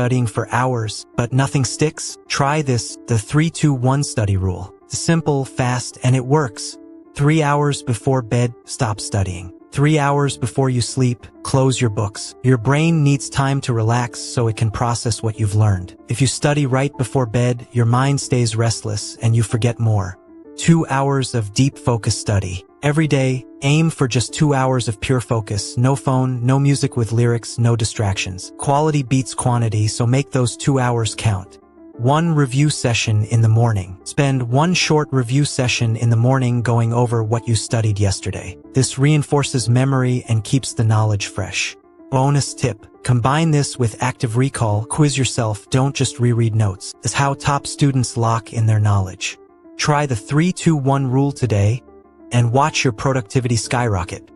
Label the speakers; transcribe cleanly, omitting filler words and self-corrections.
Speaker 1: studying for hours, but nothing sticks? Try this, the 3-2-1 study rule. It's simple, fast, and it works. 3 hours before bed, stop studying. 3 hours before you sleep, close your books. Your brain needs time to relax so it can process what you've learned. If you study right before bed, your mind stays restless and you forget more. 2 hours of deep focus study. Every day, aim for just 2 hours of pure focus. No phone, no music with lyrics, no distractions. Quality beats quantity, so make those 2 hours count. 1 review session in the morning. Spend 1 short review session in the morning going over what you studied yesterday. This reinforces memory and keeps the knowledge fresh. Bonus tip. Combine this with active recall. Quiz yourself, don't just reread notes. This is how top students lock in their knowledge. Try the 3-2-1 rule today and watch your productivity skyrocket.